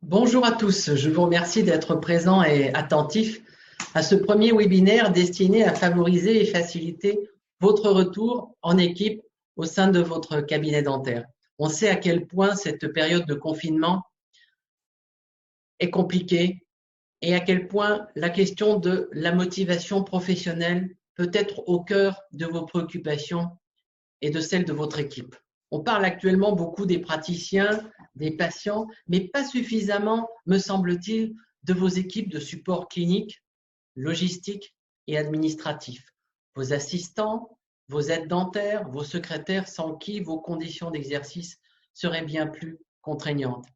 Bonjour à tous, je vous remercie d'être présents et attentifs à ce premier webinaire destiné à favoriser et faciliter votre retour en équipe au sein de votre cabinet dentaire. On sait à quel point cette période de confinement est compliquée et à quel point la question de la motivation professionnelle peut être au cœur de vos préoccupations et de celles de votre équipe. On parle actuellement beaucoup des praticiens, des patients, mais pas suffisamment, me semble-t-il, de vos équipes de support clinique, logistique et administratif. Vos assistants, vos aides dentaires, vos secrétaires sans qui vos conditions d'exercice seraient bien plus contraignantes.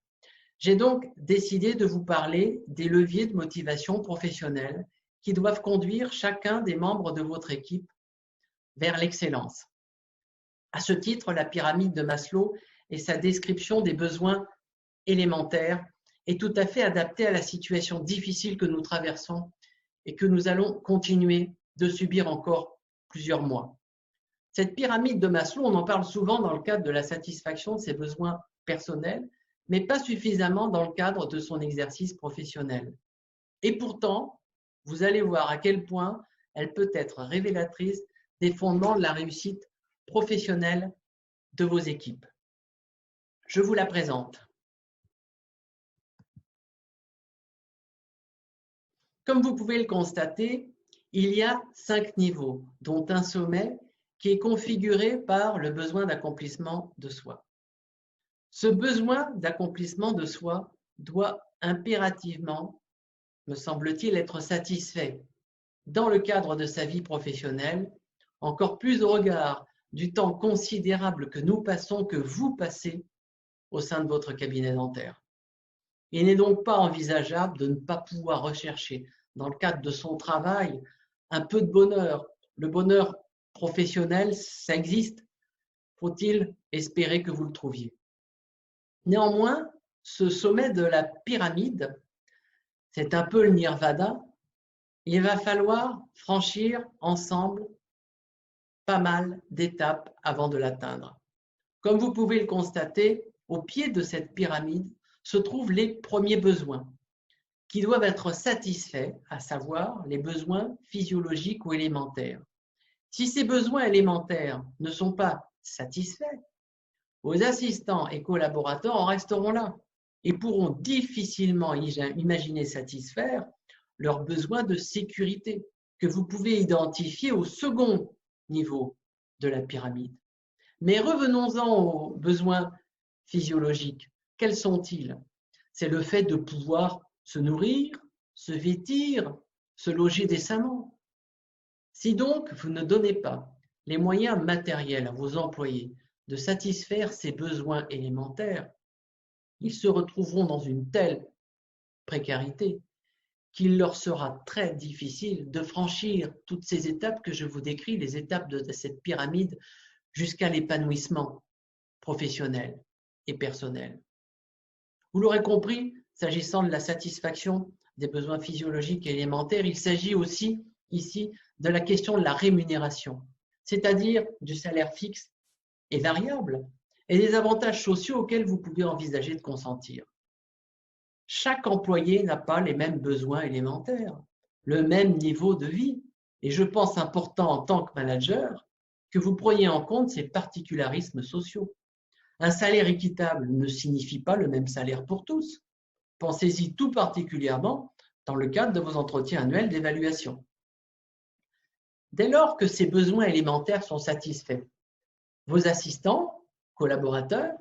J'ai donc décidé de vous parler des leviers de motivation professionnelle qui doivent conduire chacun des membres de votre équipe vers l'excellence. À ce titre, la pyramide de Maslow et sa description des besoins élémentaires est tout à fait adaptée à la situation difficile que nous traversons et que nous allons continuer de subir encore plusieurs mois. Cette pyramide de Maslow, on en parle souvent dans le cadre de la satisfaction de ses besoins personnels, mais pas suffisamment dans le cadre de son exercice professionnel. Et pourtant, vous allez voir à quel point elle peut être révélatrice des fondements de la réussite professionnelle de vos équipes. Je vous la présente. Comme vous pouvez le constater, il y a 5 niveaux, dont un sommet qui est configuré par le besoin d'accomplissement de soi. Ce besoin d'accomplissement de soi doit impérativement, me semble-t-il, être satisfait dans le cadre de sa vie professionnelle, encore plus au regard du temps considérable que nous passons, que vous passez au sein de votre cabinet dentaire. Il n'est donc pas envisageable de ne pas pouvoir rechercher, dans le cadre de son travail, un peu de bonheur. Le bonheur professionnel, ça existe. Faut-il espérer que vous le trouviez? Néanmoins, ce sommet de la pyramide, c'est un peu le nirvana. Il va falloir franchir ensemble pas mal d'étapes avant de l'atteindre. Comme vous pouvez le constater, au pied de cette pyramide se trouvent les premiers besoins qui doivent être satisfaits, à savoir les besoins physiologiques ou élémentaires. Si ces besoins élémentaires ne sont pas satisfaits, vos assistants et collaborateurs en resteront là et pourront difficilement imaginer satisfaire leurs besoins de sécurité que vous pouvez identifier au second niveau de la pyramide. Mais revenons-en aux besoins physiologiques. Quels sont-ils? C'est le fait de pouvoir se nourrir, se vêtir, se loger décemment. Si donc vous ne donnez pas les moyens matériels à vos employés de satisfaire ces besoins élémentaires, ils se retrouveront dans une telle précarité qu'il leur sera très difficile de franchir toutes ces étapes que je vous décris, les étapes de cette pyramide, jusqu'à l'épanouissement professionnel et personnel. Vous l'aurez compris, s'agissant de la satisfaction des besoins physiologiques et élémentaires, il s'agit aussi ici de la question de la rémunération, c'est-à-dire du salaire fixe et variable et des avantages sociaux auxquels vous pouvez envisager de consentir. Chaque employé n'a pas les mêmes besoins élémentaires, le même niveau de vie, et je pense important en tant que manager que vous preniez en compte ces particularismes sociaux. Un salaire équitable ne signifie pas le même salaire pour tous. Pensez-y tout particulièrement dans le cadre de vos entretiens annuels d'évaluation. Dès lors que ces besoins élémentaires sont satisfaits, vos assistants, collaborateurs,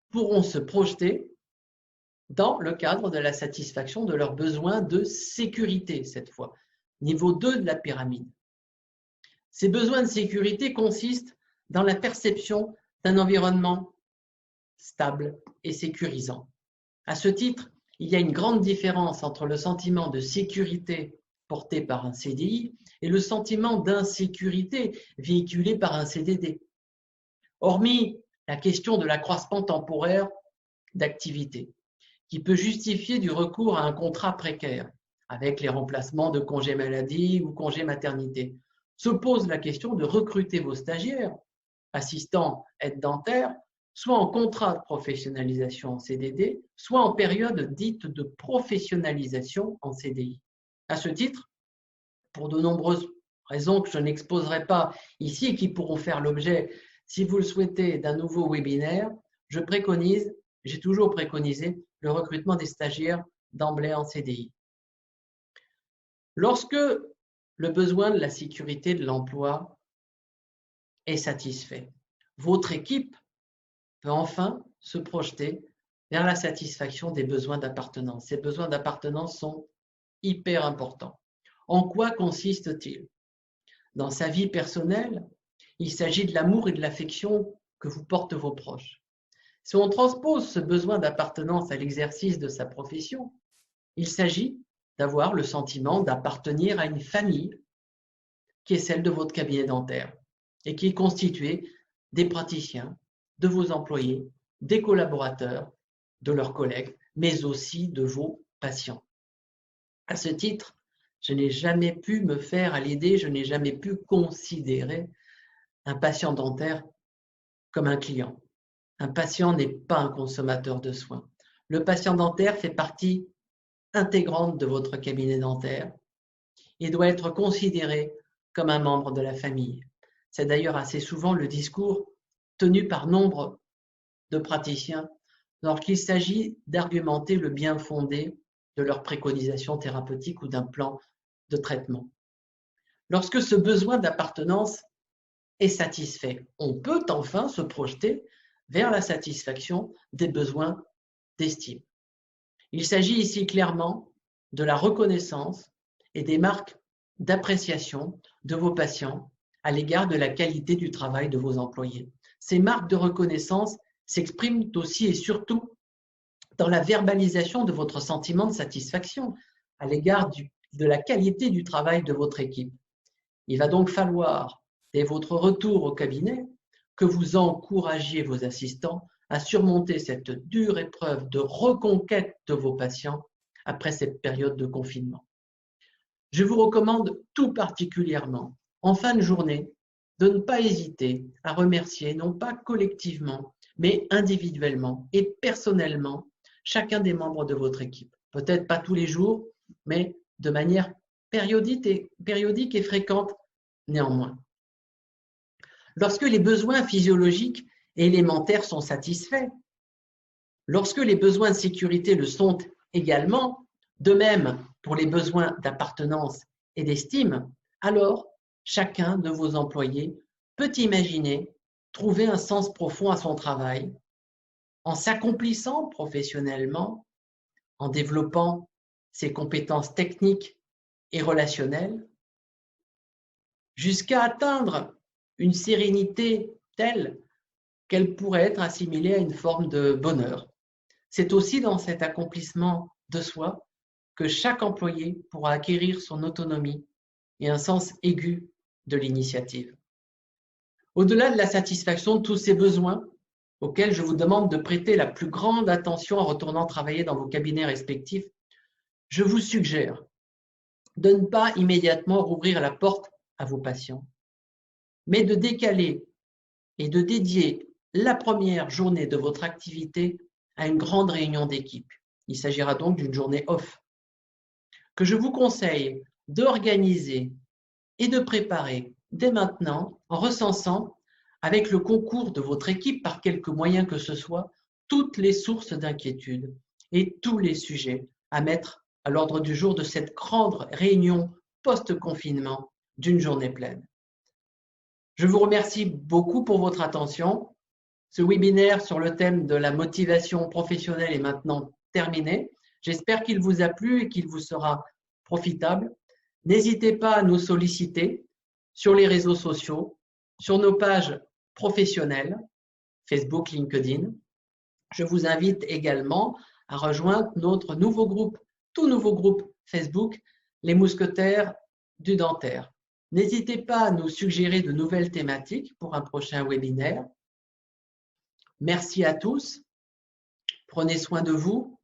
pourront se projeter dans le cadre de la satisfaction de leurs besoins de sécurité, cette fois, niveau 2 de la pyramide. Ces besoins de sécurité consistent dans la perception d'un environnement stable et sécurisant. À ce titre, il y a une grande différence entre le sentiment de sécurité porté par un CDI et le sentiment d'insécurité véhiculé par un CDD. Hormis la question de l'accroissement temporaire d'activité, qui peut justifier du recours à un contrat précaire, avec les remplacements de congés maladie ou congés maternité, se pose la question de recruter vos stagiaires, assistants, aides dentaires, soit en contrat de professionnalisation en CDD, soit en période dite de professionnalisation en CDI. À ce titre, pour de nombreuses raisons que je n'exposerai pas ici et qui pourront faire l'objet, si vous le souhaitez, d'un nouveau webinaire, j'ai toujours préconisé le recrutement des stagiaires d'emblée en CDI. Lorsque le besoin de la sécurité de l'emploi est satisfait, votre équipe peut enfin se projeter vers la satisfaction des besoins d'appartenance. Ces besoins d'appartenance sont hyper importants. En quoi consiste-t-il? Dans sa vie personnelle, il s'agit de l'amour et de l'affection que vous portent vos proches. Si on transpose ce besoin d'appartenance à l'exercice de sa profession, il s'agit d'avoir le sentiment d'appartenir à une famille qui est celle de votre cabinet dentaire et qui est constituée des praticiens, de vos employés, des collaborateurs, de leurs collègues, mais aussi de vos patients. À ce titre, je n'ai jamais pu me faire à l'idée, je n'ai jamais pu considérer un patient dentaire comme un client. Un patient n'est pas un consommateur de soins. Le patient dentaire fait partie intégrante de votre cabinet dentaire et doit être considéré comme un membre de la famille. C'est d'ailleurs assez souvent le discours tenu par nombre de praticiens lorsqu'il s'agit d'argumenter le bien fondé de leur préconisation thérapeutique ou d'un plan de traitement. Lorsque ce besoin d'appartenance est satisfait, on peut enfin se projeter vers la satisfaction des besoins d'estime. Il s'agit ici clairement de la reconnaissance et des marques d'appréciation de vos patients à l'égard de la qualité du travail de vos employés. Ces marques de reconnaissance s'expriment aussi et surtout dans la verbalisation de votre sentiment de satisfaction à l'égard de la qualité du travail de votre équipe. Il va donc falloir, dès votre retour au cabinet, que vous encouragiez vos assistants à surmonter cette dure épreuve de reconquête de vos patients après cette période de confinement. Je vous recommande tout particulièrement, en fin de journée, de ne pas hésiter à remercier, non pas collectivement, mais individuellement et personnellement, chacun des membres de votre équipe. Peut-être pas tous les jours, mais de manière périodique et fréquente néanmoins. Lorsque les besoins physiologiques et élémentaires sont satisfaits, lorsque les besoins de sécurité le sont également, de même pour les besoins d'appartenance et d'estime, alors chacun de vos employés peut imaginer trouver un sens profond à son travail en s'accomplissant professionnellement, en développant ses compétences techniques et relationnelles, jusqu'à atteindre une sérénité telle qu'elle pourrait être assimilée à une forme de bonheur. C'est aussi dans cet accomplissement de soi que chaque employé pourra acquérir son autonomie et un sens aigu de l'initiative. Au-delà de la satisfaction de tous ces besoins, auxquels je vous demande de prêter la plus grande attention en retournant travailler dans vos cabinets respectifs, je vous suggère de ne pas immédiatement rouvrir la porte à vos patients, mais de décaler et de dédier la première journée de votre activité à une grande réunion d'équipe. Il s'agira donc d'une journée off, que je vous conseille d'organiser et de préparer dès maintenant en recensant, avec le concours de votre équipe par quelque moyen que ce soit, toutes les sources d'inquiétude et tous les sujets à mettre à l'ordre du jour de cette grande réunion post-confinement d'une journée pleine. Je vous remercie beaucoup pour votre attention. Ce webinaire sur le thème de la motivation professionnelle est maintenant terminé. J'espère qu'il vous a plu et qu'il vous sera profitable. N'hésitez pas à nous solliciter sur les réseaux sociaux, sur nos pages professionnelles, Facebook, LinkedIn. Je vous invite également à rejoindre notre nouveau groupe, tout nouveau groupe Facebook, les Mousquetaires du Dentaire. N'hésitez pas à nous suggérer de nouvelles thématiques pour un prochain webinaire. Merci à tous. Prenez soin de vous,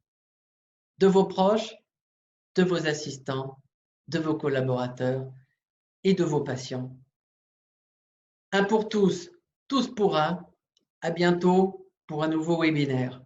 de vos proches, de vos assistants, de vos collaborateurs et de vos patients. Un pour tous, tous pour un. À bientôt pour un nouveau webinaire.